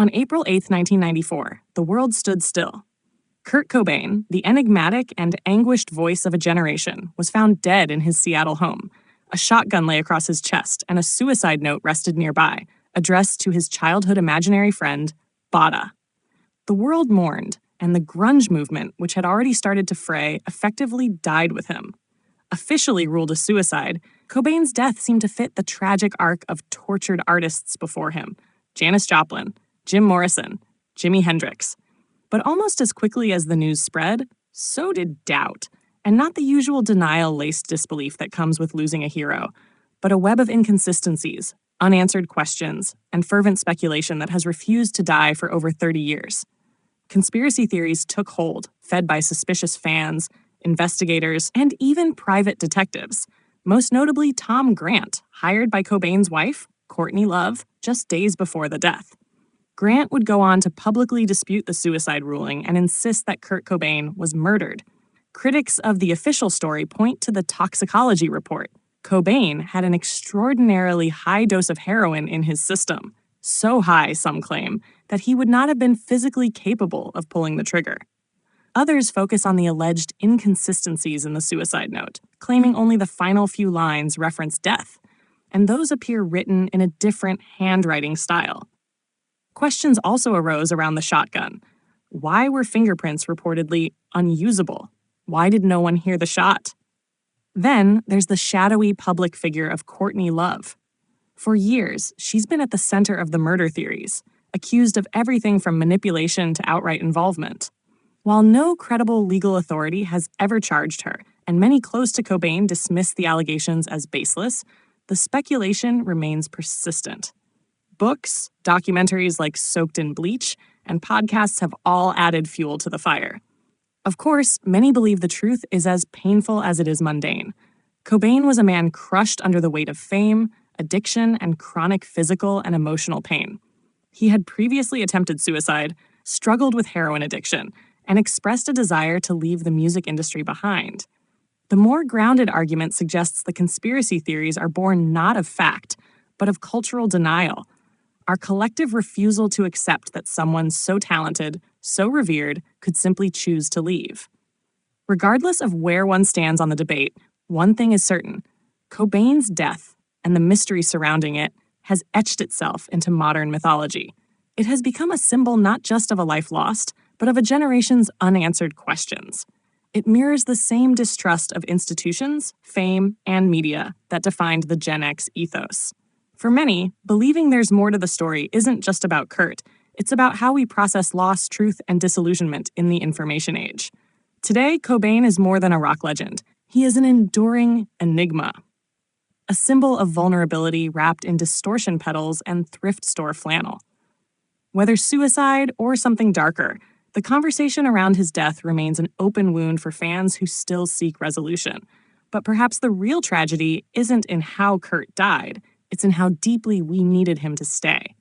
On April 8, 1994, the world stood still. Kurt Cobain, the enigmatic and anguished voice of a generation, was found dead in his Seattle home. A shotgun lay across his chest, and a suicide note rested nearby, addressed to his childhood imaginary friend, Bada. The world mourned, and the grunge movement, which had already started to fray, effectively died with him. Officially ruled a suicide, Cobain's death seemed to fit the tragic arc of tortured artists before him: Janis Joplin, Jim Morrison, Jimi Hendrix. But almost as quickly as the news spread, so did doubt, and not the usual denial-laced disbelief that comes with losing a hero, but a web of inconsistencies, unanswered questions, and fervent speculation that has refused to die for over 30 years. Conspiracy theories took hold, fed by suspicious fans, investigators, and even private detectives, most notably Tom Grant, hired by Cobain's wife, Courtney Love, just days before the death. Grant would go on to publicly dispute the suicide ruling and insist that Kurt Cobain was murdered. Critics of the official story point to the toxicology report. Cobain had an extraordinarily high dose of heroin in his system, so high, some claim, that he would not have been physically capable of pulling the trigger. Others focus on the alleged inconsistencies in the suicide note, claiming only the final few lines reference death, and those appear written in a different handwriting style. Questions also arose around the shotgun. Why were fingerprints reportedly unusable? Why did no one hear the shot? Then there's the shadowy public figure of Courtney Love. For years, she's been at the center of the murder theories, accused of everything from manipulation to outright involvement. While no credible legal authority has ever charged her, and many close to Cobain dismiss the allegations as baseless, the speculation remains persistent. Books, documentaries like Soaked in Bleach, and podcasts have all added fuel to the fire. Of course, many believe the truth is as painful as it is mundane. Cobain was a man crushed under the weight of fame, addiction, and chronic physical and emotional pain. He had previously attempted suicide, struggled with heroin addiction, and expressed a desire to leave the music industry behind. The more grounded argument suggests the conspiracy theories are born not of fact, but of cultural denial. Our collective refusal to accept that someone so talented, so revered, could simply choose to leave. Regardless of where one stands on the debate, one thing is certain: Cobain's death, and the mystery surrounding it, has etched itself into modern mythology. It has become a symbol not just of a life lost, but of a generation's unanswered questions. It mirrors the same distrust of institutions, fame, and media that defined the Gen X ethos. For many, believing there's more to the story isn't just about Kurt. It's about how we process loss, truth, and disillusionment in the information age. Today, Cobain is more than a rock legend. He is an enduring enigma. A symbol of vulnerability wrapped in distortion pedals and thrift store flannel. Whether suicide or something darker, the conversation around his death remains an open wound for fans who still seek resolution. But perhaps the real tragedy isn't in how Kurt died, it's in how deeply we needed him to stay.